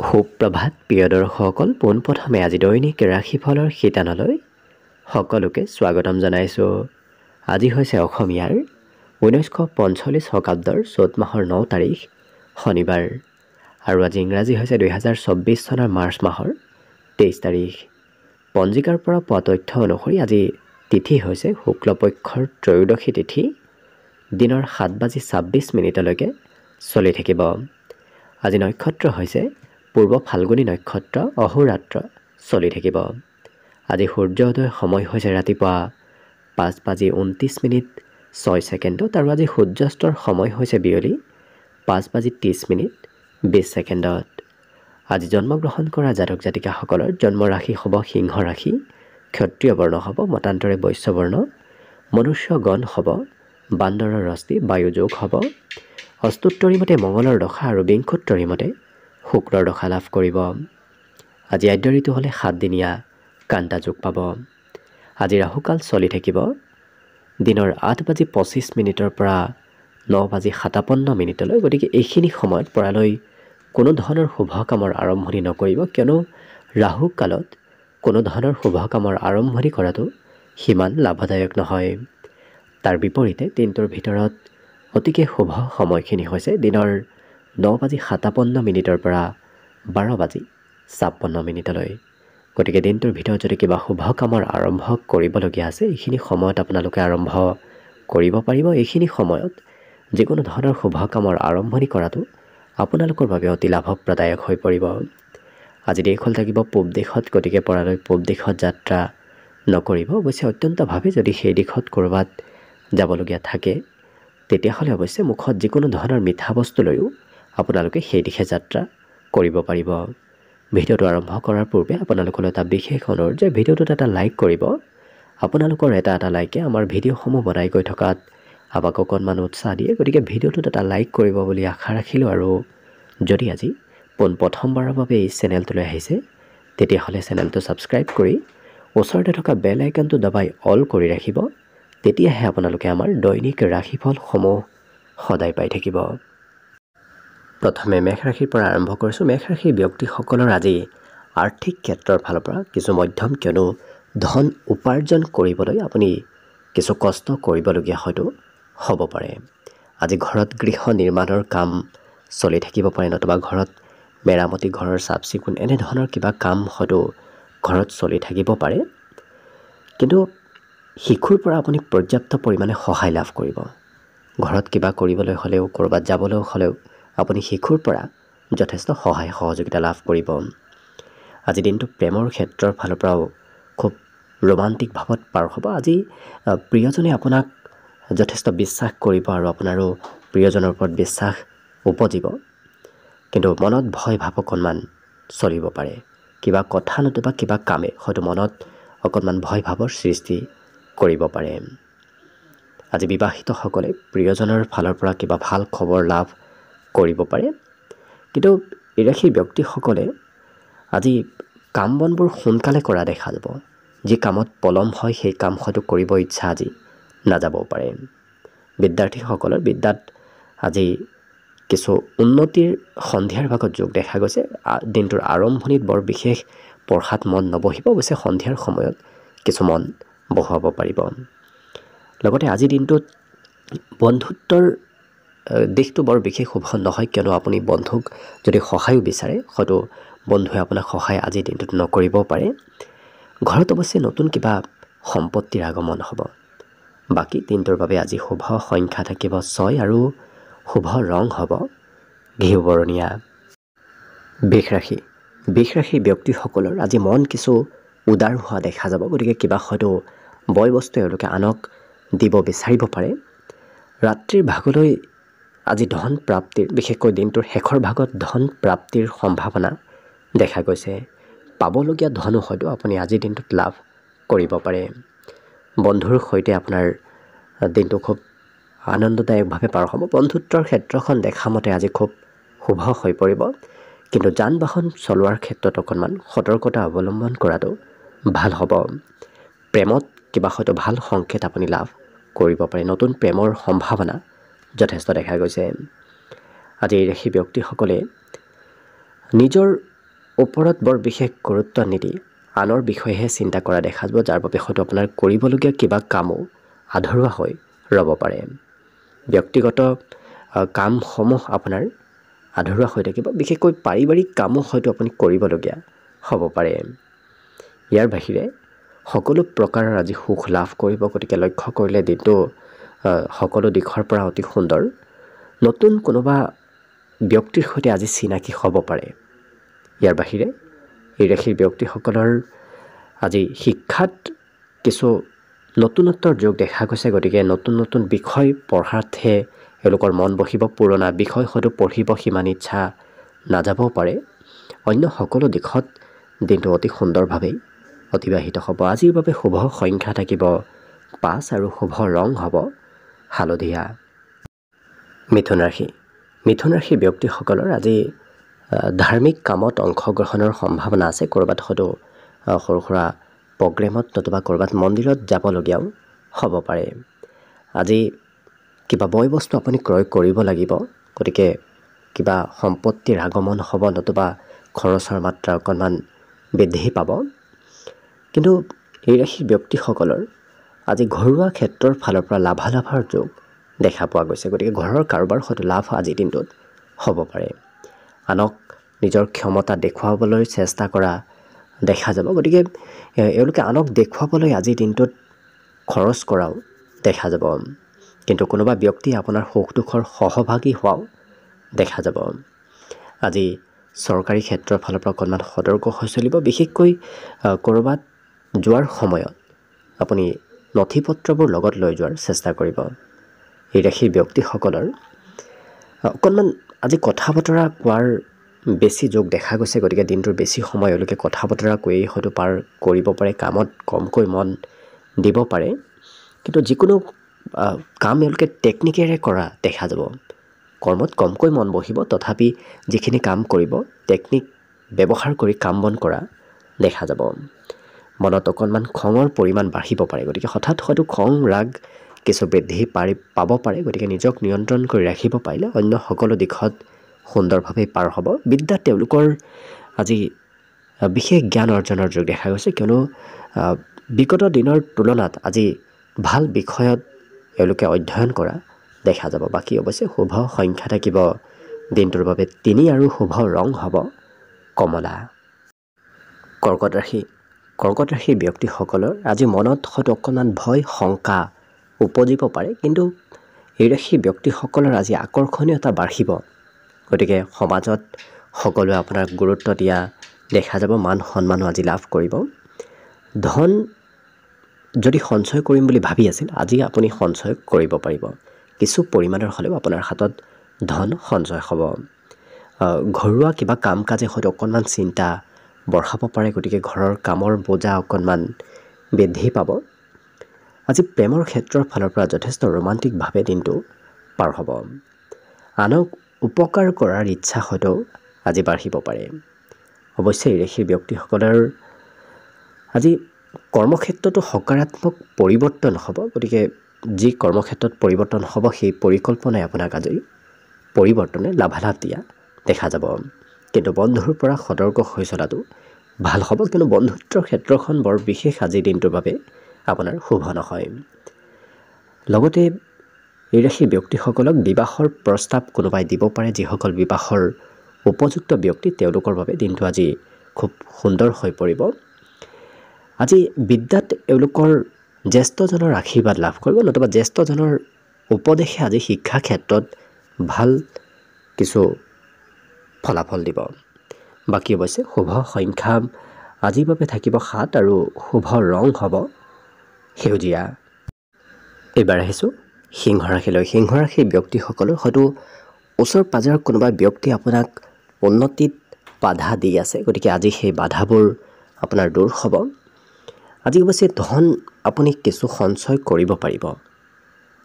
সুপ্ৰভাত প্ৰিয় দৰ্শকসকল, পোনপ্ৰথমে আজি দৈনিক ৰাশিফলৰ শিতানলৈ সকলোকে স্বাগতম জনাইছোঁ। আজি হৈছে অসমীয়াৰ 1945 শকাব্দৰ চ'ত মাহৰ 9 তাৰিখ শনিবাৰ আৰু আজি ইংৰাজী হৈছে 2024 চনৰ মাৰ্চ মাহৰ 23 তাৰিখ। পঞ্জিকাৰ পৰা পোৱা তথ্য অনুসৰি আজি তিথি হৈছে শুক্লপক্ষৰ ত্ৰয়োদশী তিথি, দিনৰ 7:26 চলি থাকিব। আজি নক্ষত্ৰ হৈছে পূৰ্ব ফাল্গুনী নক্ষত্ৰ, অহোৰাত্ৰ চলি থাকিব। আজি সূৰ্যোদয় সময় হৈছে ৰাতিপুৱা 5:29:06 আৰু আজি সূৰ্যাস্তৰ সময় হৈছে বিয়লি 5:30:20। আজি জন্মগ্ৰহণ কৰা জাতক জাতিকাসকলৰ জন্ম ৰাশি হ'ব সিংহ ৰাশি, ক্ষত্ৰিয় বৰ্ণ হ'ব মতান্তৰে বৈশ্য বৰ্ণ, মনুষ্য গণ হ'ব বান্দৰৰ ৰস্তি, বায়ু যোগ হ'ব, অষ্টোত্তৰী মতে মঙলৰ দশা আৰু বিংশোত্তৰী মতে শুক্ৰৰ দশা লাভ কৰিব। আজি আদ্য ঋতু হ'লে 7 দিনীয়া কান্তা যোগ পাব। আজি ৰাহুকাল চলি থাকিব দিনৰ 8:25 পৰা 9:57 গতিকে এইখিনি সময়ত পৰালৈ কোনো ধৰণৰ শুভ কামৰ আৰম্ভণি নকৰিব, কিয়নো ৰাহু কালত কোনো ধৰণৰ শুভ কামৰ আৰম্ভণি কৰাটো সিমান লাভদায়ক নহয়। তাৰ বিপৰীতে দিনটোৰ ভিতৰত অতিকে শুভ সময়খিনি হৈছে দিনৰ 9:57 পৰা 12:56। গতিকে দিনটোৰ ভিতৰত যদি কিবা শুভ কামৰ আৰম্ভ কৰিবলগীয়া আছে, এইখিনি সময়ত আপোনালোকে আৰম্ভ কৰিব পাৰিব। এইখিনি সময়ত যিকোনো ধৰণৰ শুভ কামৰ আৰম্ভণি কৰাটো আপোনালোকৰ বাবে অতি লাভপ্ৰদায়ক হৈ পৰিব। আজি দেশখন থাকিব পূব দিশত, গতিকে পৰালৈ পূব দিশত যাত্ৰা নকৰিব। অৱশ্যে অত্যন্তভাৱে যদি সেই দিশত ক'ৰবাত যাবলগীয়া থাকে, তেতিয়াহ'লে অৱশ্যে মুখত যিকোনো ধৰণৰ মিঠা বস্তু লৈও আপোনালোকে সেই দিশে যাত্ৰা কৰিব পাৰিব। ভিডিঅ'টো আৰম্ভ কৰাৰ পূৰ্বে আপোনালোকলৈ এটা বিশেষ অনুৰোধ যে ভিডিঅ'টোত এটা লাইক কৰিব। আপোনালোকৰ এটা লাইকে আমাৰ ভিডিঅ'সমূহ বনাই গৈ থকাত আমাক অকণমান উৎসাহ দিয়ে, গতিকে ভিডিঅ'টোত এটা লাইক কৰিব বুলি আশা ৰাখিলোঁ। আৰু যদি আজি পোনপ্ৰথমবাৰৰ বাবে এই চেনেলটোলৈ আহিছে, তেতিয়াহ'লে চেনেলটো ছাবস্ক্ৰাইব কৰি ওচৰতে থকা বেল আইকনটো দবাই অল কৰি ৰাখিব। তেতিয়াহে আপোনালোকে আমাৰ দৈনিক ৰাশিফলসমূহ সদায় পাই থাকিব। প্ৰথমে মেষ ৰাশিৰ পৰা আৰম্ভ কৰিছোঁ। মেষ ৰাশিৰ ব্যক্তিসকলৰ আজি আৰ্থিক ক্ষেত্ৰৰ ফালৰ পৰা কিছু মধ্যম, কিয়নো ধন উপাৰ্জন কৰিবলৈ আপুনি কিছু কষ্ট কৰিবলগীয়া হয়তো হ'ব পাৰে। আজি ঘৰত গৃহ নিৰ্মাণৰ কাম চলি থাকিব পাৰে, নতুবা ঘৰত মেৰামতি, ঘৰৰ চাফ চিকুণ এনেধৰণৰ কিবা কাম হয়তো ঘৰত চলি থাকিব পাৰে। কিন্তু শিশুৰ পৰা আপুনি পৰ্যাপ্ত পৰিমাণে সহায় লাভ কৰিব। ঘৰত কিবা কৰিবলৈ হ'লেও, ক'ৰবাত যাবলৈ হ'লেও আপুনি শিশুৰ পৰা যথেষ্ট সহায় সহযোগিতা লাভ কৰিব। আজি দিনটো প্ৰেমৰ ক্ষেত্ৰৰ ফালৰ পৰাও খুব ৰোমান্টিক ভাৱত পাৰ হ'ব। আজি প্ৰিয়জনে আপোনাক যথেষ্ট বিশ্বাস কৰিব আৰু আপোনাৰো প্ৰিয়জনৰ ওপৰত বিশ্বাস উপজিব। কিন্তু মনত ভয় ভাৱ অকণমান চলিব পাৰে। কিবা কথা নতুবা কিবা কামে হয়তো মনত অকণমান ভয় ভাৱৰ সৃষ্টি কৰিব পাৰে। আজি বিবাহিতসকলে প্ৰিয়জনৰ ফালৰ পৰা কিবা ভাল খবৰ লাভ কৰিব পাৰে। কিন্তু এই ৰাশিৰ ব্যক্তিসকলে আজি কাম বনবোৰ সোনকালে কৰা দেখা যাব। যি কামত পলম হয় সেই কাম হয়তো কৰিব ইচ্ছা আজি নাযাবও পাৰে। বিদ্যাৰ্থীসকলৰ বিদ্যাত আজি কিছু উন্নতিৰ সন্ধিয়াৰ ভাগত যোগ দেখা গৈছে। দিনটোৰ আৰম্ভণিত বৰ বিশেষ পঢ়াত মন নবহিব, অৱশ্যে সন্ধিয়াৰ সময়ত কিছু মন বহুৱাব পাৰিব। লগতে আজিৰ দিনটোত বন্ধুত্বৰ দিশটো বৰ বিশেষ শুভ নহয়, কিয়নো আপুনি বন্ধুক যদি সহায়ো বিচাৰে, হয়তো বন্ধুৱে আপোনাক সহায় আজিৰ দিনটোত নকৰিবও পাৰে। ঘৰত অৱশ্যে নতুন কিবা সম্পত্তিৰ আগমন হ'ব। বাকী দিনটোৰ বাবে আজি শুভ সংখ্যা থাকিব 6 আৰু শুভ ৰং হ'ব ঘিউ বৰণীয়া। বৃষ ৰাশিৰ ব্যক্তিসকলৰ আজি মন কিছু উদাৰ হোৱা দেখা যাব। গতিকে কিবা হয়তো বয় বস্তু এওঁলোকে আনক দিব বিচাৰিব পাৰে। ৰাত্ৰিৰ ভাগলৈ আজি ধন প্ৰাপ্তিৰ, বিশেষকৈ দিনটোৰ শেষৰ ভাগত ধন প্ৰাপ্তিৰ সম্ভাৱনা দেখা গৈছে। পাবলগীয়া ধনো হয়তো আপুনি আজিৰ দিনটোত লাভ কৰিব পাৰে। বন্ধুৰ সৈতে আপোনাৰ দিনটো খুব আনন্দদায়কভাৱে পাৰ হ'ব। বন্ধুত্বৰ ক্ষেত্ৰখন দেখা মতে আজি খুব শুভ হৈ পৰিব। কিন্তু যান বাহন চলোৱাৰ ক্ষেত্ৰত অকণমান সতৰ্কতা অৱলম্বন কৰাটো ভাল হ'ব। প্ৰেমত কিবা হয়তো ভাল সংকেত আপুনি লাভ কৰিব পাৰে। নতুন প্ৰেমৰ সম্ভাৱনা যথেষ্ট দেখা গৈছে। আজি এই ৰাশি ব্যক্তিসকলে নিজৰ ওপৰত বৰ বিশেষ গুৰুত্ব নিদি আনৰ বিষয়েহে চিন্তা কৰা দেখা যাব, যাৰ বাবে হয়তো আপোনাৰ কৰিবলগীয়া কিবা কামো আধৰুৱা হৈ ৰ'ব পাৰে। ব্যক্তিগত কামসমূহ আপোনাৰ আধৰুৱা হৈ থাকিব, বিশেষকৈ পাৰিবাৰিক কামো হয়তো আপুনি কৰিবলগীয়া হ'ব পাৰে। ইয়াৰ বাহিৰে সকলো প্ৰকাৰৰ আজি সুখ লাভ কৰিব, গতিকে লক্ষ্য কৰিলে দিনটো সকলো দিশৰ পৰা অতি সুন্দৰ। নতুন কোনোবা ব্যক্তিৰ সৈতে আজি চিনাকি হ'ব পাৰে। ইয়াৰ বাহিৰে এই ৰাশিৰ ব্যক্তিসকলৰ আজি শিক্ষাত কিছু নতুনত্বৰ যোগ দেখা গৈছে, গতিকে নতুন নতুন বিষয় পঢ়াতহে এওঁলোকৰ মন বহিব। পুৰণা বিষয় হয়তো পঢ়িব সিমান ইচ্ছা নাযাবও পাৰে। অন্য সকলো দিশত দিনটো অতি সুন্দৰভাৱেই অতিবাহিত হ'ব। আজিৰ বাবে শুভ সংখ্যা থাকিব 5 আৰু শুভ ৰং হ'ব হালধীয়া। মিথুন ৰাশি। মিথুন ৰাশিৰ ব্যক্তিসকলৰ আজি ধাৰ্মিক কামত অংশগ্ৰহণৰ সম্ভাৱনা আছে। ক'ৰবাত হয়তো সৰু সুৰা প্ৰগ্ৰেমত নতুবা ক'ৰবাত মন্দিৰত যাবলগীয়াও হ'ব পাৰে। আজি কিবা বয় বস্তু আপুনি ক্ৰয় কৰিব লাগিব, গতিকে কিবা সম্পত্তিৰ আগমন হ'ব, নতুবা খৰচৰ মাত্ৰা অকণমান বৃদ্ধি পাব। কিন্তু এই ৰাশিৰ ব্যক্তিসকলৰ আজি ঘৰুৱা ক্ষেত্ৰৰ ফালৰ পৰা লাভালাভৰ যোগ দেখা পোৱা গৈছে, গতিকে ঘৰৰ কাৰোবাৰ হয়তো লাভ আজিৰ দিনটোত হ'ব পাৰে। আনক নিজৰ ক্ষমতা দেখুৱাবলৈ চেষ্টা কৰা দেখা যাব, গতিকে এওঁলোকে আনক দেখুৱাবলৈ আজিৰ দিনটোত খৰচ কৰাও দেখা যাব। কিন্তু কোনোবা ব্যক্তিয়ে আপোনাৰ সুখ দুখৰ সহভাগী হোৱাও দেখা যাব। আজি চৰকাৰী ক্ষেত্ৰৰ ফালৰ পৰা অকণমান সতৰ্ক হৈ চলিব, বিশেষকৈ ক'ৰবাত যোৱাৰ সময়ত আপুনি নথি পত্ৰবোৰ লগত লৈ যোৱাৰ চেষ্টা কৰিব। এই ৰাশিৰ ব্যক্তিসকলৰ অকণমান আজি কথা বতৰা কোৱাৰ বেছি যোগ দেখা গৈছে, গতিকে দিনটোৰ বেছি সময় এওঁলোকে কথা বতৰা কৈয়ে হয়তো পাৰ কৰিব পাৰে, কামত কমকৈ মন দিব পাৰে। কিন্তু যিকোনো কাম এওঁলোকে টেকনিকেৰে কৰা দেখা যাব। কৰ্মত কমকৈ মন বহিব, তথাপি যিখিনি কাম কৰিব টেকনিক ব্যৱহাৰ কৰি কাম বন কৰা দেখা যাব। মনত অকণমান খঙৰ পৰিমাণ বাঢ়িব পাৰে, গতিকে হঠাৎ হয়তো খং ৰাগ কিছু বৃদ্ধি পাব পাৰে। গতিকে নিজক নিয়ন্ত্ৰণ কৰি ৰাখিব পাৰিলে অন্য সকলো দিশত সুন্দৰভাৱে পাৰ হ'ব। বিদ্যাত তেওঁলোকৰ আজি বিশেষ জ্ঞান অৰ্জনৰ যোগ দেখা গৈছে, কিয়নো বিগত দিনৰ তুলনাত আজি ভাল বিষয়ত এওঁলোকে অধ্যয়ন কৰা দেখা যাব। বাকী অৱশ্যে শুভ সংখ্যা থাকিব দিনটোৰ বাবে 3 আৰু শুভ ৰং হ'ব কমলা। কৰ্কট ৰাশি। কৰ্কট ৰাশিৰ ব্যক্তিসকলৰ আজি মনত হয়তো অকণমান ভয় শংকা উপজিব পাৰে, কিন্তু এই ৰাশিৰ ব্যক্তিসকলৰ আজি আকৰ্ষণীয়তা বাঢ়িব। গতিকে সমাজত সকলোৱে আপোনাক গুৰুত্ব দিয়া দেখা যাব, মান সন্মানো আজি লাভ কৰিব। ধন যদি সঞ্চয় কৰিম বুলি ভাবি আছিল, আজি আপুনি সঞ্চয় কৰিব পাৰিব। কিছু পৰিমাণৰ হ'লেও আপোনাৰ হাতত ধন সঞ্চয় হ'ব। ঘৰুৱা কিবা কাম কাজে হয়তো অকণমান চিন্তা বঢ়াব পাৰে, গতিকে ঘৰৰ কামৰ বোজা অকণমান বৃদ্ধি পাব। আজি প্ৰেমৰ ক্ষেত্ৰৰ ফালৰ পৰা যথেষ্ট ৰোমান্টিকভাৱে দিনটো পাৰ হ'ব। আনক উপকাৰ কৰাৰ ইচ্ছা হয়তো আজি বাঢ়িব পাৰে। অৱশ্যে এই ৰাশিৰ ব্যক্তিসকলৰ আজি কৰ্মক্ষেত্ৰতো সকাৰাত্মক পৰিৱৰ্তন হ'ব, গতিকে যি কৰ্মক্ষেত্ৰত পৰিৱৰ্তন হ'ব সেই পৰিকল্পনাই আপোনাক আজি পৰিৱৰ্তনে লাভালাভ দিয়া দেখা যাব। কিন্তু বন্ধুৰ পৰা সতৰ্ক হৈ চলাটো ভাল হ'ব, কিন্তু বন্ধুত্বৰ ক্ষেত্ৰখন বৰ বিশেষ আজিৰ দিনটোৰ বাবে আপোনাৰ শুভ নহয়। লগতে এই ৰাশিৰ ব্যক্তিসকলক বিবাহৰ প্ৰস্তাৱ কোনোবাই দিব পাৰে। যিসকল বিবাহৰ উপযুক্ত ব্যক্তি তেওঁলোকৰ বাবে দিনটো আজি খুব সুন্দৰ হৈ পৰিব। আজি বিদ্যাত এওঁলোকৰ জ্যেষ্ঠজনৰ আশীৰ্বাদ লাভ কৰিব, নতুবা জ্যেষ্ঠজনৰ উপদেশে আজি শিক্ষা ক্ষেত্ৰত ভাল কিছু ফলাফল দিব। বাকী অৱশ্যে শুভ সংখ্যা আজিৰ বাবে থাকিব 7 আৰু শুভ ৰং হ'ব সেউজীয়া। এইবাৰ আহিছোঁ সিংহ ৰাশিলৈ। সিংহ ৰাশিৰ ব্যক্তিসকলৰ হয়তো ওচৰ পাজৰৰ কোনোবা ব্যক্তি আপোনাক উন্নতিত বাধা দি আছে, গতিকে আজি সেই বাধাবোৰ আপোনাৰ দূৰ হ'ব। আজি অৱশ্যে ধন আপুনি কিছু সঞ্চয় কৰিব পাৰিব।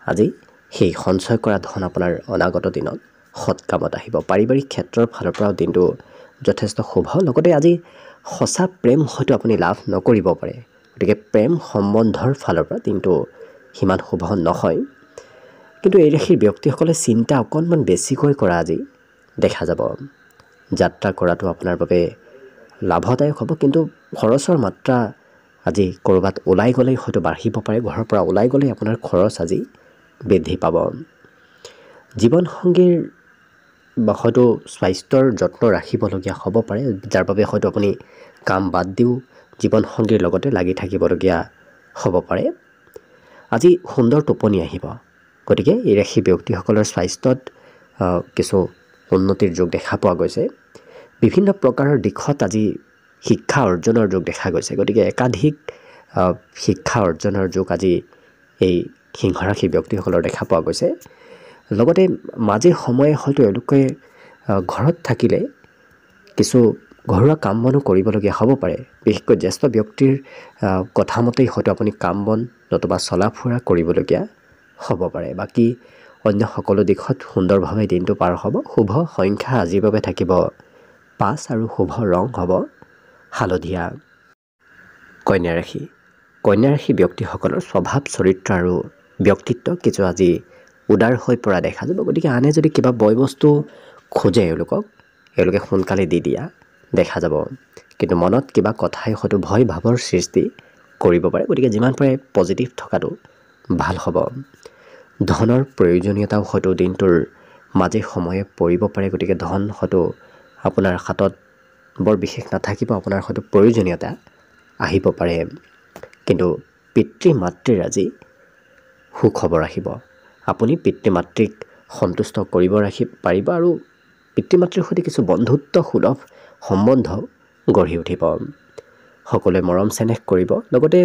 আজি সেই সঞ্চয় কৰা ধন আপোনাৰ অনাগত দিনত সৎ কামত আহিব। পাৰিবাৰিক ক্ষেত্ৰৰ ফালৰ পৰাও দিনটো যথেষ্ট শুভ। লগতে আজি সঁচা প্ৰেম হয়তো আপুনি লাভ নকৰিব পাৰে, গতিকে প্ৰেম সম্বন্ধৰ ফালৰ পৰা দিনটো সিমান শুভ নহয়। কিন্তু এই ৰাশিৰ ব্যক্তিসকলে চিন্তা অকণমান বেছিকৈ কৰা আজি দেখা যাব। যাত্ৰা কৰাটো আপোনাৰ বাবে লাভদায়ক হ'ব, কিন্তু খৰচৰ মাত্ৰা আজি ক'ৰবাত ওলাই গ'লেই হয়তো বাঢ়িব পাৰে। ঘৰৰ পৰা ওলাই গ'লেই আপোনাৰ খৰচ আজি বৃদ্ধি পাব। জীৱনসংগীৰ বা হয়তো স্বাস্থ্যৰ যত্ন ৰাখিবলগীয়া হ'ব পাৰে, যাৰ বাবে হয়তো আপুনি কাম বাদ দিও জীৱনসংগীৰ লগতে লাগি থাকিবলগীয়া হ'ব পাৰে। আজি সুন্দৰ টোপনি আহিব, গতিকে এই ৰাশি ব্যক্তিসকলৰ স্বাস্থ্যত কিছু উন্নতিৰ যোগ দেখা পোৱা গৈছে। বিভিন্ন প্ৰকাৰৰ দিশত আজি শিক্ষা অৰ্জনৰ যোগ দেখা গৈছে, গতিকে একাধিক শিক্ষা অৰ্জনৰ যোগ আজি এই সিংহ ৰাশি ব্যক্তিসকলৰ দেখা পোৱা গৈছে। লগতে মাজে সময়ে হয়তো এওঁলোকে ঘৰত থাকিলে কিছু ঘৰুৱা কাম বনো কৰিবলগীয়া হ'ব পাৰে। বিশেষকৈ জ্যেষ্ঠ ব্যক্তিৰ কথা মতেই হয়তো আপুনি কাম বন নতুবা চলা ফুৰা কৰিবলগীয়া হ'ব পাৰে। বাকী অন্য সকলো দিশত সুন্দৰভাৱে দিনটো পাৰ হ'ব। শুভ সংখ্যা আজিৰ বাবে থাকিব 5 আৰু শুভ ৰং হ'ব হালধীয়া। কন্যা ৰাশি। কন্যা ৰাশি ব্যক্তিসকলৰ স্বভাৱ চৰিত্ৰ আৰু ব্যক্তিত্ব কিছু আজি উদাৰ হৈ পৰা দেখা যাব, গতিকে আনে যদি কিবা বয় বস্তু খোজে এওঁলোকে সোনকালে দি দিয়া দেখা যাব। কিন্তু মনত কিবা কথাই হয়তো ভয় ভাৱৰ সৃষ্টি কৰিব পাৰে, গতিকে যিমান পাৰে পজিটিভ থকাটো ভাল হ'ব। ধনৰ প্ৰয়োজনীয়তাও হয়তো দিনটোৰ মাজে সময়ে পৰিব পাৰে, গতিকে ধন হয়তো আপোনাৰ হাতত বৰ বিশেষ নাথাকিব, আপোনাৰ হয়তো প্ৰয়োজনীয়তা আহিব পাৰে। কিন্তু পিতৃ মাতৃৰ আজি সুখবৰ আহিব। আপুনি পিতৃ মাতৃক সন্তুষ্ট কৰিব পাৰিব আৰু পিতৃ মাতৃৰ সৈতে কিছু বন্ধুত্ব সুলভ সম্বন্ধ গঢ়ি উঠিব। সকলোৱে মৰম চেনেহ কৰিব। লগতে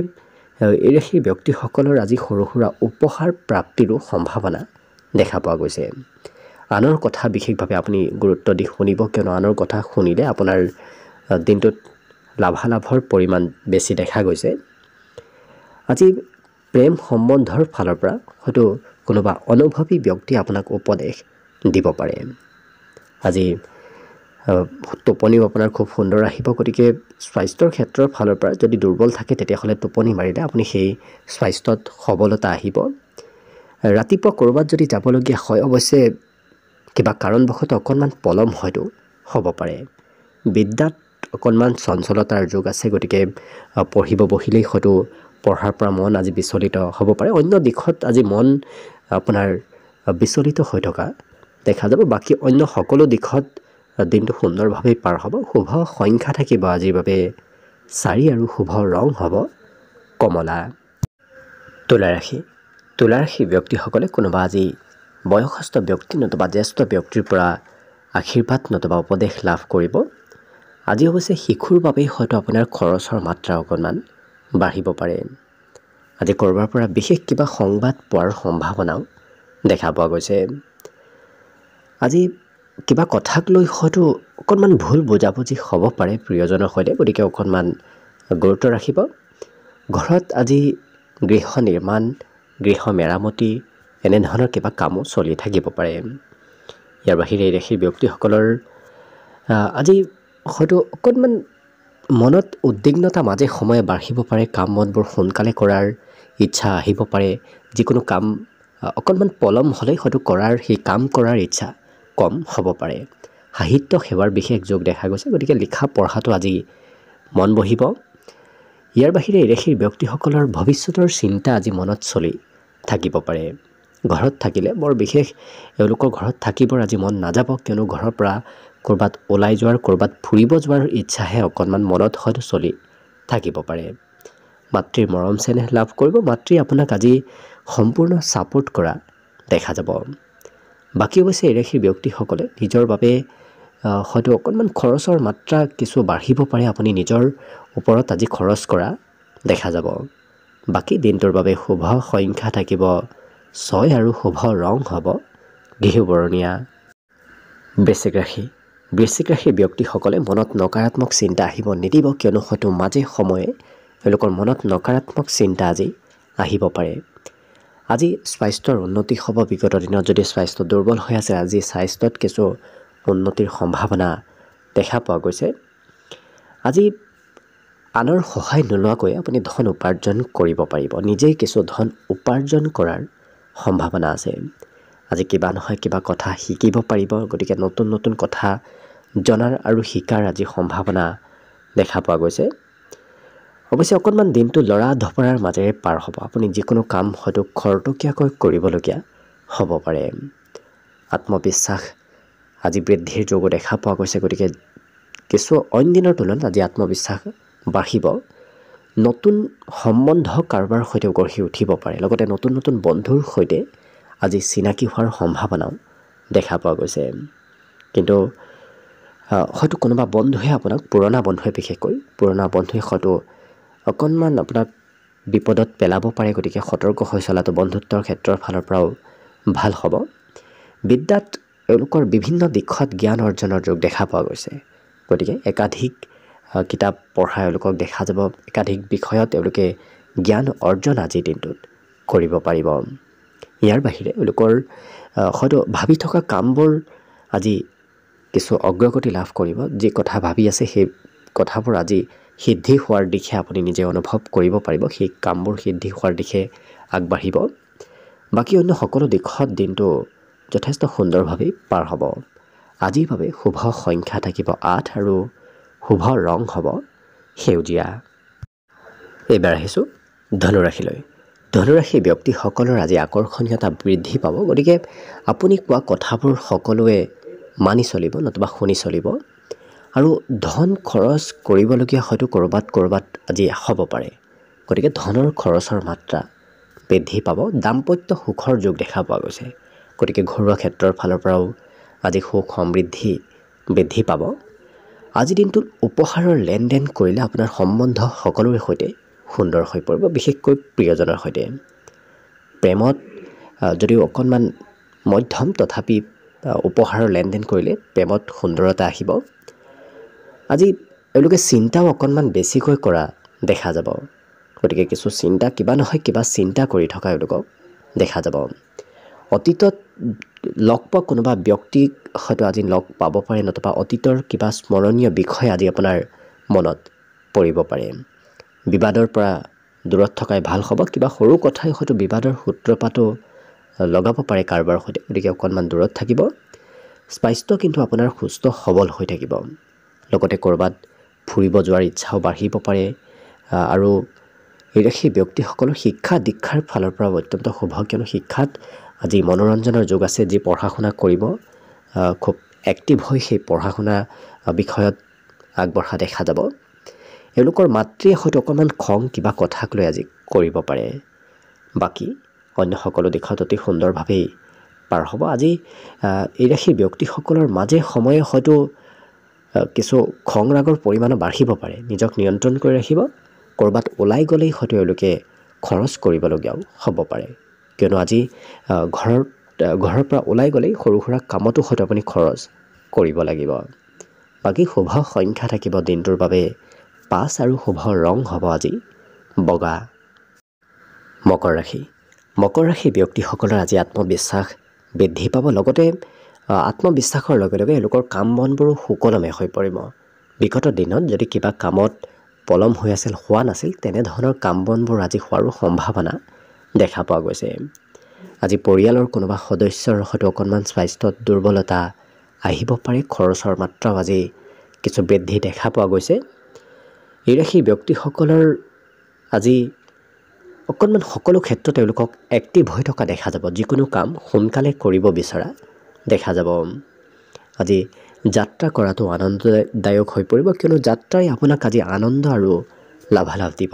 এই ৰাশিৰ ব্যক্তিসকলৰ আজি সৰু সুৰা উপহাৰ প্ৰাপ্তিৰো সম্ভাৱনা দেখা পোৱা গৈছে। আনৰ কথা বিশেষভাৱে আপুনি গুৰুত্ব দি শুনিব, কিয়নো আনৰ কথা শুনিলে আপোনাৰ দিনটোত লাভালাভৰ পৰিমাণ বেছি দেখা গৈছে। আজি প্ৰেম সম্বন্ধৰ ফালৰ পৰা হয়তো কোনোবা অনুভৱী ব্যক্তিয়ে আপোনাক উপদেশ দিব পাৰে। আজি টোপনিও আপোনাৰ খুব সুন্দৰ আহিব, গতিকে স্বাস্থ্যৰ ক্ষেত্ৰৰ ফালৰ পৰা যদি দুৰ্বল থাকে তেতিয়াহ'লে টোপনি মাৰিলে আপুনি সেই স্বাস্থ্যত সবলতা আহিব। ৰাতিপুৱা ক'ৰবাত যদি যাবলগীয়া হয়, অৱশ্যে কিবা কাৰণবশতঃ অকণমান পলম হয়তো হ'ব পাৰে। বিদ্যাত অকণমান চঞ্চলতাৰ যোগ আছে, গতিকে পঢ়িব বহিলেই হয়তো পঢ়াৰ পৰা মন আজি বিচলিত হ'ব পাৰে। অন্য দিশত আজি মন আপোনাৰ বিচলিত হৈ থকা দেখা যাব। বাকী অন্য সকলো দিশত দিনটো সুন্দৰভাৱেই পাৰ হ'ব। শুভ সংখ্যা থাকিব আজিৰ বাবে 4 আৰু শুভ ৰং হ'ব কমলা। তুলা ৰাশি। তুলা ৰাশি ব্যক্তিসকলে কোনোবা আজি বয়সস্থ ব্যক্তি নতুবা জ্যেষ্ঠ ব্যক্তিৰ পৰা আশীৰ্বাদ নতুবা উপদেশ লাভ কৰিব। আজি অৱশ্যে শিশুৰ বাবেই হয়তো আপোনাৰ খৰচৰ মাত্ৰা অকণমান বাঢ়িব পাৰে। আজি ক'ৰবাৰ পৰা বিশেষ কিবা সংবাদ পোৱাৰ সম্ভাৱনাও দেখা পোৱা গৈছে। আজি কিবা কথাক লৈ হয়তো অকণমান ভুল বুজাবুজি হ'ব পাৰে প্ৰিয়জনৰ সৈতে, গতিকে অকণমান গুৰুত্ব ৰাখিব। ঘৰত আজি গৃহ নিৰ্মাণ, গৃহ মেৰামতি এনেধৰণৰ কিবা কামো চলি থাকিব পাৰে। ইয়াৰ বাহিৰে এই ৰাশিৰ ব্যক্তিসকলৰ আজি হয়তো অকণমান মনত উদ্বিগ্নতা মাজে সময়ে বাঢ়িব পাৰে। কাম বনবোৰ সোনকালে কৰাৰ ইচ্ছা আহিব পাৰে। যিকোনো কাম অকণমান পলম হ'লেই হয়তো সেই কাম কৰাৰ ইচ্ছা কম হ'ব পাৰে। সাহিত্য সেৱাৰ বিশেষ যোগ দেখা গৈছে, গতিকে লিখা পঢ়াটো আজি মন বহিব। ইয়াৰ বাহিৰে এই ৰাশিৰ ব্যক্তিসকলৰ ভৱিষ্যতৰ চিন্তা আজি মনত চলি থাকিব পাৰে। ঘৰত থাকিলে বৰ বিশেষ এওঁলোকৰ ঘৰত থাকিবৰ আজি মন নাযাব, কিয়নো ঘৰৰ পৰা ক'ৰবাত ওলাই যোৱাৰ, ক'ৰবাত ফুৰিব যোৱাৰ ইচ্ছাহে অকণমান মনত হয়তো চলি থাকিব পাৰে। মাতৃৰ মৰম চেনেহ লাভ কৰিব। মাতৃয়ে আপোনাক আজি সম্পূৰ্ণ ছাপোৰ্ট কৰা দেখা যাব। বাকী অৱশ্যে এই ৰাশিৰ ব্যক্তিসকলে নিজৰ বাবে হয়তো অকণমান খৰচৰ মাত্ৰা কিছু বাঢ়িব পাৰে। আপুনি নিজৰ ওপৰত আজি খৰচ কৰা দেখা যাব। বাকী দিনটোৰ বাবে শুভ সংখ্যা থাকিব 6 আৰু শুভ ৰং হ'ব ঘিউবৰণীয়া। বৃশ্চিক ৰাশি। বৃশ্চিক ৰাশিৰ ব্যক্তিসকলে মনত নকাৰাত্মক চিন্তা আহিব নিদিব, কিয়নো হয়তো মাজে সময়ে তেওঁলোকৰ মনত নকাৰাত্মক চিন্তা আজি আহিব পাৰে। আজি স্বাস্থ্যৰ উন্নতি হ'ব। বিগত দিনত যদি স্বাস্থ্য দুৰ্বল হৈ আছে, আজি স্বাস্থ্যত কিছু উন্নতিৰ সম্ভাৱনা দেখা পোৱা গৈছে। আজি আনৰ সহায় নোলোৱাকৈ আপুনি ধন উপাৰ্জন কৰিব পাৰিব। নিজেই কিছু ধন উপাৰ্জন কৰাৰ সম্ভাৱনা আছে। আজি কিবা নহয় কিবা কথা শিকিব পাৰিব, গতিকে নতুন নতুন কথা জনাৰ আৰু শিকাৰ আজি সম্ভাৱনা দেখা পোৱা গৈছে। অৱশ্যে অকণমান দিনটো লৰা ধপৰাৰ মাজেৰে পাৰ হ'ব। আপুনি যিকোনো কাম হয়তো খৰতকীয়াকৈ কৰিবলগীয়া হ'ব পাৰে। আত্মবিশ্বাস আজি বৃদ্ধিৰ যোগো দেখা পোৱা গৈছে। গতিকে কিছু অইন দিনৰ তুলনাত আজি আত্মবিশ্বাস বাঢ়িব। নতুন সম্বন্ধ কাৰোবাৰ সৈতে গঢ়ি উঠিব পাৰে। লগতে নতুন নতুন বন্ধুৰ সৈতে আজি চিনাকি হোৱাৰ সম্ভাৱনাও দেখা পোৱা গৈছে। কিন্তু হয়তো কোনোবা বন্ধুৱে আপোনাক, পুৰণা বন্ধুৱে বিশেষকৈ, পুৰণা বন্ধুৱে হয়তো অকণমান আপোনাক বিপদত পেলাব পাৰে। গতিকে সতৰ্ক হৈ চলাটো বন্ধুত্বৰ ক্ষেত্ৰৰ ফালৰ পৰাও ভাল হ'ব। বিদ্যাত এওঁলোকৰ বিভিন্ন দিশত জ্ঞান অৰ্জনৰ যোগ দেখা পোৱা গৈছে। গতিকে একাধিক কিতাপ পঢ়া এওঁলোকক দেখা যাব। একাধিক বিষয়ত এওঁলোকে জ্ঞান অৰ্জন আজিৰ দিনটোত কৰিব পাৰিব। ইয়াৰ বাহিৰে এওঁলোকৰ হয়তো ভাবি থকা কামবোৰ আজি কিছু অগ্ৰগতি লাভ কৰিব। যি কথা ভাবি আছে সেই কথাবোৰ আজি সিদ্ধি হোৱাৰ দিশে আপুনি নিজে অনুভৱ কৰিব পাৰিব। সেই কামবোৰ সিদ্ধি হোৱাৰ দিশে আগবাঢ়িব। বাকী অন্য সকলো দিশত দিনটো যথেষ্ট সুন্দৰভাৱে পাৰ হ'ব। আজিৰ বাবে শুভ সংখ্যা থাকিব 8 আৰু শুভ ৰং হ'ব সেউজীয়া। এইবাৰ আহিছোঁ ধনুৰাশিলৈ। ধনুৰাশি ব্যক্তিসকলৰ আজি আকৰ্ষণীয়তা বৃদ্ধি পাব। গতিকে আপুনি কোৱা কথাবোৰ সকলোৱে মানি চলিব, নতুবা শুনি চলিব। আৰু ধন খৰচ কৰিবলগীয়া হয়তো ক'ৰবাত আজি হ'ব পাৰে। গতিকে ধনৰ খৰচৰ মাত্ৰা বৃদ্ধি পাব। দাম্পত্য সুখৰ যোগ দেখা পোৱা গৈছে। গতিকে ঘৰুৱা ক্ষেত্ৰৰ ফালৰ পৰাও আজি সুখ সমৃদ্ধি বৃদ্ধি পাব। আজি দিনটোত উপহাৰৰ লেনদেন কৰিলে আপোনাৰ সম্বন্ধ সকলোৰে সৈতে সুন্দৰ হৈ পৰিব, বিশেষকৈ প্ৰিয়জনৰ সৈতে। প্ৰেমত যদিও অকণমান মধ্যম, তথাপি উপহাৰৰ লেনদেন কৰিলে প্ৰেমত সুন্দৰতা আহিব। আজি এওঁলোকে চিন্তাও অকণমান বেছিকৈ কৰা দেখা যাব। গতিকে কিছু চিন্তা, কিবা নহয় কিবা চিন্তা কৰি থকা এওঁলোকক দেখা যাব। অতীতত লগ পোৱা কোনোবা ব্যক্তিক হয়তো আজি লগ পাব পাৰে, নতুবা অতীতৰ কিবা স্মৰণীয় বিষয় আজি আপোনাৰ মনত পৰিব পাৰে। বিবাদৰ পৰা দূৰত থকাই ভাল হ'ব। কিবা সৰু কথাই হয়তো বিবাদৰ সূত্ৰপাতো লগাব পাৰে কাৰোবাৰ সৈতে। গতিকে অকণমান দূৰত থাকিব। স্বাস্থ্য কিন্তু আপোনাৰ সুস্থ সবল হৈ থাকিব। লগতে ক'ৰবাত ফুৰিব যোৱাৰ ইচ্ছাও বাঢ়িব পাৰে। আৰু সেই ব্যক্তিসকলৰ শিক্ষা দীক্ষাৰ ফালৰ পৰা অত্যন্ত শুভ, কিয়নো শিক্ষাত আজি মনোৰঞ্জনৰ যোগ আছে। যি পঢ়া শুনা কৰিব খুব এক্টিভ হৈ সেই পঢ়া শুনা বিষয়ত আগবঢ়া দেখা যাব। এওঁলোকৰ মাতৃয়ে হয়তো অকণমান খং কিবা কথাক লৈ আজি কৰিব পাৰে। বাকী অন্য সকলো দিশত অতি সুন্দৰভাৱেই পাৰ হ'ব। আজি এই ৰাশি ব্যক্তিসকলৰ মাজে সময়ে হয়তো কিছু খং ৰাগৰ পৰিমাণো বাঢ়িব পাৰে। নিজক নিয়ন্ত্ৰণ কৰি ৰাখিব। ক'ৰবাত ওলাই গ'লেই হয়তো এওঁলোকে খৰচ কৰিবলগীয়াও হ'ব পাৰে, কিয়নো আজি ঘৰৰ পৰা ওলাই গ'লেই সৰু সুৰা কামতো হয়তো আপুনি খৰচ কৰিব লাগিব। বাকী শুভ সংখ্যা থাকিব দিনটোৰ বাবে 5 আৰু শুভ ৰং হ'ব আজি বগা। মকৰ ৰাশি। মকৰ ৰাশি ব্যক্তিসকলৰ আজি আত্মবিশ্বাস বৃদ্ধি পাব। লগতে আত্মবিশ্বাসৰ লগে লগে এওঁলোকৰ কাম বনবোৰো সুকলমে হৈ পৰিব। বিগত দিনত যদি কিবা কামত পলম হৈ আছিল, হোৱা নাছিল, তেনেধৰণৰ কাম বনবোৰ আজি হোৱাৰো সম্ভাৱনা দেখা পোৱা গৈছে। আজি পৰিয়ালৰ কোনোবা সদস্যৰ হয়তো অকণমান স্বাস্থ্যত দুৰ্বলতা আহিব পাৰে। খৰচৰ মাত্ৰাও আজি কিছু বৃদ্ধি দেখা পোৱা গৈছে। এই ৰাশি ব্যক্তিসকলৰ আজি অকণমান সকলো ক্ষেত্ৰত তেওঁলোকক এক্টিভ হৈ থকা দেখা যাব। যিকোনো কাম সোনকালে কৰিব বিচৰা দেখা যাব। আজি যাত্ৰা কৰাটো আনন্দদায়ক হৈ পৰিব, কিয়নো যাত্ৰাই আপোনাক আজি আনন্দ আৰু লাভালাভ দিব।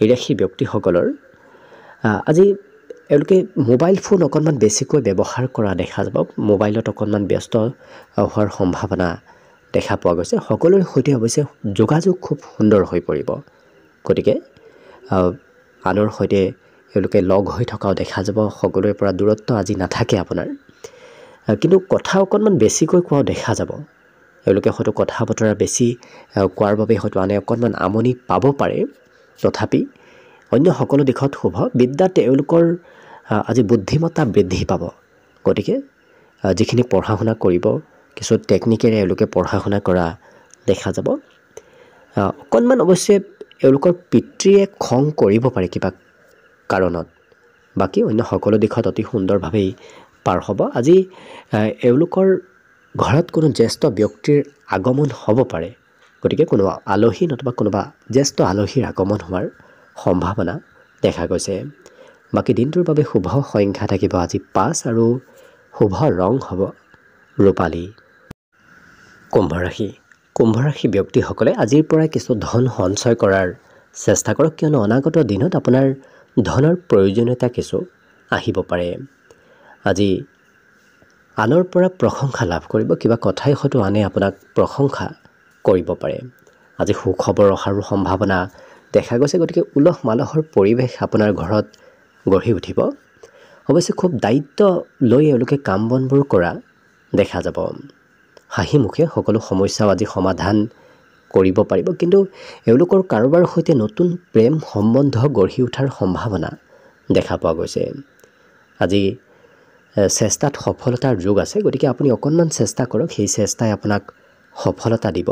এই ৰাশি ব্যক্তিসকলৰ আজি এওঁলোকে মোবাইল ফোন অকণমান বেছিকৈ ব্যৱহাৰ কৰা দেখা যাব। মোবাইলত অকণমান ব্যস্ত হোৱাৰ সম্ভাৱনা দেখা পোৱা গৈছে। সকলোৰে সৈতে অৱশ্যে যোগাযোগ খুব সুন্দৰ হৈ পৰিব। গতিকে আনৰ সৈতে এওঁলোকে লগ হৈ থকাও দেখা যাব। সকলোৰে পৰা দূৰত্ব আজি নাথাকে আপোনাৰ, কিন্তু কথা অকণমান বেছিকৈ কোৱাও দেখা যাব। এওঁলোকে হয়তো কথা বতৰা বেছি কোৱাৰ বাবে হয়তো আনে অকণমান আমনি পাব পাৰে। তথাপি অন্য সকলো দিশত শুভ। বিদ্যাত এওঁলোকৰ আজি বুদ্ধিমত্তা বৃদ্ধি পাব। গতিকে যিখিনি পঢ়া শুনা কৰিব, কিছু টেকনিকেৰে এওঁলোকে পঢ়া শুনা কৰা দেখা যাব। অকণমান অৱশ্যে এওঁলোকৰ পিতৃয়ে খং কৰিব পাৰে কিবা কাৰণত। বাকী অন্য সকলো দিশত অতি সুন্দৰভাৱেই পাৰ হ'ব। আজি এওঁলোকৰ ঘৰত কোনো জ্যেষ্ঠ ব্যক্তিৰ আগমন হ'ব পাৰে। গতিকে কোনো আলহী নতুবা কোনোবা জ্যেষ্ঠ আলহীৰ আগমন হোৱাৰ সম্ভাৱনা দেখা গৈছে। বাকী দিনটোৰ বাবে শুভ সংখ্যা থাকিব আজি 5 আৰু শুভ ৰং হ'ব ৰূপালী। কুম্ভ ৰাশি ব্যক্তিসকলে আজিৰ পৰাই কিছু ধন সঞ্চয় কৰাৰ চেষ্টা কৰক, কিয়নো অনাগত দিনত আপোনাৰ ধনৰ প্ৰয়োজনীয়তা কিছু আহিব পাৰে। আজি আনৰ পৰা প্ৰশংসা লাভ কৰিব, কিবা কথাই হয়তো আনে আপোনাক প্ৰশংসা কৰিব পাৰে। আজি সুখবৰ অহাৰো সম্ভাৱনা দেখা গৈছে, গতিকে উলহ মালহৰ পৰিৱেশ আপোনাৰ ঘৰত গঢ়ি উঠিব। অৱশ্যে খুব দায়িত্ব লৈ এওঁলোকে কাম বনবোৰ কৰা দেখা যাব। হাঁহি মুখে সকলো সমস্যাও আজি সমাধান কৰিব পাৰিব, কিন্তু এওঁলোকৰ কাৰোবাৰ সৈতে নতুন প্ৰেম সম্বন্ধ গঢ়ি উঠাৰ সম্ভাৱনা দেখা পোৱা গৈছে। আজি চেষ্টাত সফলতাৰ যোগ আছে, গতিকে আপুনি অকণমান চেষ্টা কৰক, সেই চেষ্টাই আপোনাক সফলতা দিব।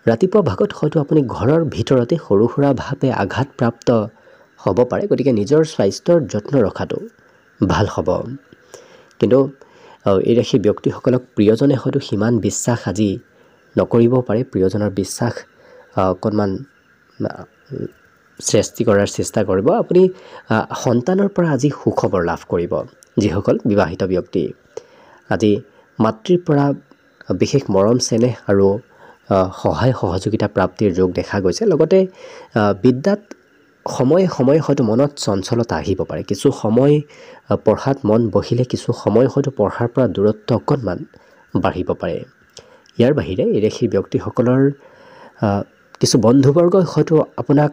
ৰাতিপুৱা ভাগত হয়তো আপুনি ঘৰৰ ভিতৰতে সৰু সুৰাভাৱে আঘাতপ্ৰাপ্ত হ'ব পাৰে, গতিকে নিজৰ স্বাস্থ্যৰ যত্ন ৰখাটো ভাল হ'ব। কিন্তু এই ৰাশি ব্যক্তিসকলক প্ৰিয়জনে হয়তো সিমান বিশ্বাস আজি নকৰিব পাৰে, প্ৰিয়জনৰ বিশ্বাস অকণমান সৃষ্টি কৰাৰ চেষ্টা কৰিব। আপুনি সন্তানৰ পৰা আজি সুখবৰ লাভ কৰিব। যিসকল বিবাহিত ব্যক্তি, আজি মাতৃৰ পৰা বিশেষ মৰম চেনেহ আৰু সহায় সহযোগিতা প্ৰাপ্তিৰ যোগ দেখা গৈছে। লগতে বিদ্যাত সময়ে সময়ে হয়তো মনত চঞ্চলতা আহিব পাৰে। কিছু সময় পঢ়াত মন বহিলে কিছু সময় হয়তো পঢ়াৰ পৰা দূৰত্ব অকণমান বাঢ়িব পাৰে। ইয়াৰ বাহিৰে এই ৰাশিৰ ব্যক্তিসকলৰ কিছু বন্ধুবৰ্গই হয়তো আপোনাক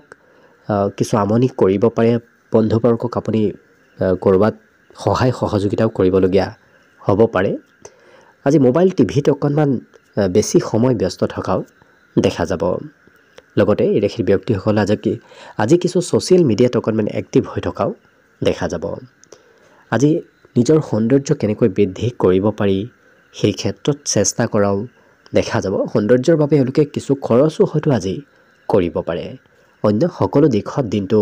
কিছু আমনি কৰিব পাৰে। বন্ধুবৰ্গক আপুনি ক'ৰবাত সহায় সহযোগিতাও কৰিবলগীয়া হ'ব পাৰে। আজি মোবাইল টিভিত অকণমান বেছি সময় ব্যস্ত থকাও দেখা যাব। লগতে এই ৰাশিৰ ব্যক্তিসকল আজি কিছু ছ'চিয়েল মিডিয়াত অকণমান এক্টিভ হৈ থকাও দেখা যাব। আজি নিজৰ সৌন্দৰ্য কেনেকৈ বৃদ্ধি কৰিব পাৰি সেই ক্ষেত্ৰত চেষ্টা কৰাও দেখা যাব। সৌন্দৰ্যৰ বাবে এওঁলোকে কিছু খৰচো হয়তো আজি কৰিব পাৰে। অন্য সকলো দিশত দিনটো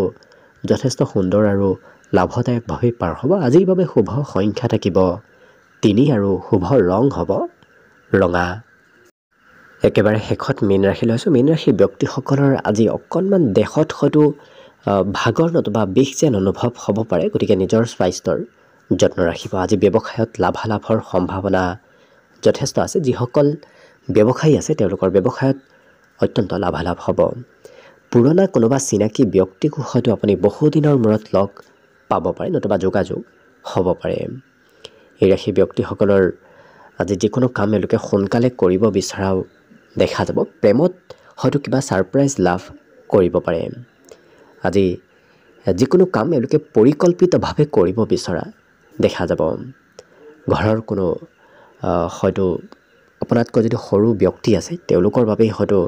যথেষ্ট সুন্দৰ আৰু লাভদায়কভাৱে পাৰ হ'ব। আজিৰ বাবে শুভ সংখ্যা থাকিব 3 আৰু শুভ ৰং হ'ব ৰঙা। একেবাৰে শেষত মীন ৰাশি লৈছোঁ। মীন ৰাশিৰ ব্যক্তিসকলৰ আজি অকণমান দেহত হয়তো ভাগৰ নতুবা বিষ যেন অনুভৱ হ'ব পাৰে, গতিকে নিজৰ স্বাস্থ্যৰ যত্ন ৰাখিব। আজি ব্যৱসায়ত লাভালাভৰ সম্ভাৱনা যথেষ্ট আছে। যিসকল ব্যৱসায়ী আছে তেওঁলোকৰ ব্যৱসায়ত অত্যন্ত লাভালাভ হ'ব। পুৰণা কোনোবা চিনাকি ব্যক্তিকো হয়তো আপুনি বহুদিনৰ মূৰত লগ পাব পাৰে, নতুবা যোগাযোগ হ'ব পাৰে। এই ৰাশি ব্যক্তিসকলৰ আজি যিকোনো কাম এওঁলোকে সোনকালে কৰিব বিচৰাও দেখা যাব। প্ৰেমত হয়তো কিবা ছাৰপ্ৰাইজ লাভ কৰিব পাৰে। আজি যিকোনো কাম এওঁলোকে পৰিকল্পিতভাৱে কৰিব বিচৰা দেখা যাব। ঘৰৰ কোনো হয়তো আপোনাতকৈ যদি সৰু ব্যক্তি আছে তেওঁলোকৰ বাবেই হয়তো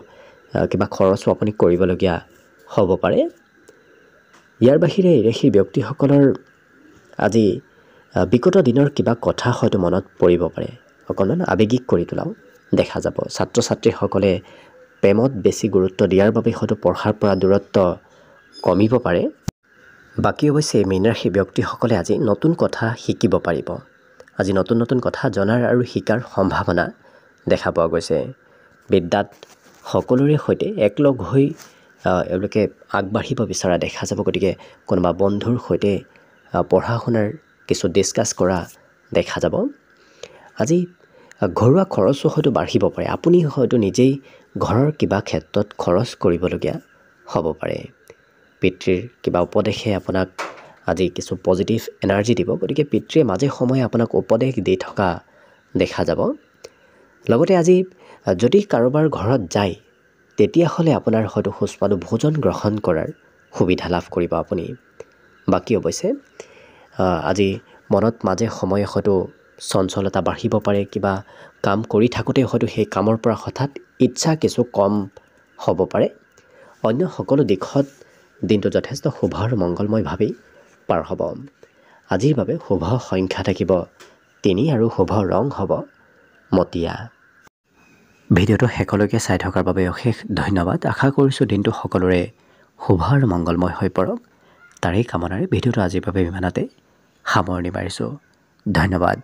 কিবা খৰচো আপুনি কৰিবলগীয়া হ'ব পাৰে। ইয়াৰ বাহিৰে এই ৰাশিৰ ব্যক্তিসকলৰ আজি বিগত দিনৰ কিবা কথা হয়তো মনত পৰিব পাৰে, অকণমান আৱেগিক কৰি তোলাও দেখা যাব। ছাত্ৰ ছাত্ৰীসকলে প্ৰেমত বেছি গুৰুত্ব দিয়াৰ বাবে হয়তো পঢ়াৰ পৰা দূৰত্ব কমিব পাৰে। বাকী অৱশ্যে মীন ৰাশি ব্যক্তিসকলে আজি নতুন কথা শিকিব পাৰিব। আজি নতুন নতুন কথা জনাৰ আৰু শিকাৰ সম্ভাৱনা দেখা পোৱা গৈছে। বিদ্যাত সকলোৰে সৈতে একলগ হৈ এওঁলোকে আগবাঢ়িব বিচৰা দেখা যাব। গতিকে কোনোবা বন্ধুৰ সৈতে পঢ়া শুনাৰ কিছু ডিছকাছ কৰা দেখা যাব। আজি ঘৰুৱা খৰচো হয়তো বাঢ়িব পাৰে। আপুনি হয়তো নিজেই ঘৰৰ কিবা ক্ষেত্ৰত খৰচ কৰিবলগীয়া হ'ব পাৰে। পিতৃৰ কিবা উপদেশে আপোনাক আজি কিছু পজিটিভ এনাৰ্জি দিব, গতিকে পিতৃয়ে মাজে সময়ে আপোনাক উপদেশ দি থকা দেখা যাব। লগতে আজি যদি কাৰোবাৰ ঘৰত যায় তেতিয়াহ'লে আপোনাৰ হয়তো সুস্বাদু ভোজন গ্ৰহণ কৰাৰ সুবিধা লাভ কৰিব আপুনি। বাকী অৱশ্যে আজি মনত মাজে সময়ে হয়তো চঞ্চলতা বাঢ়িব পাৰে। কিবা কাম কৰি থাকোঁতে হয়তো সেই কামৰ পৰা হঠাৎ ইচ্ছা কিছু কম হ'ব পাৰে। অন্য সকলো দিশত দিনটো যথেষ্ট শুভ আৰু মংগলময়ভাৱেই পাৰ হ'ব। আজিৰ বাবে শুভ সংখ্যা থাকিব 3 আৰু শুভ ৰং হ'ব মটীয়া। ভিডিঅ'টো শেষলৈকে চাই থকাৰ বাবে অশেষ ধন্যবাদ। আশা কৰিছোঁ দিনটো সকলোৰে শুভ আৰু মংগলময় হৈ পৰক। তাৰেই কামনাৰে ভিডিঅ'টো আজিৰ বাবে ইমানতে সামৰণি মাৰিছোঁ। ধন্যবাদ।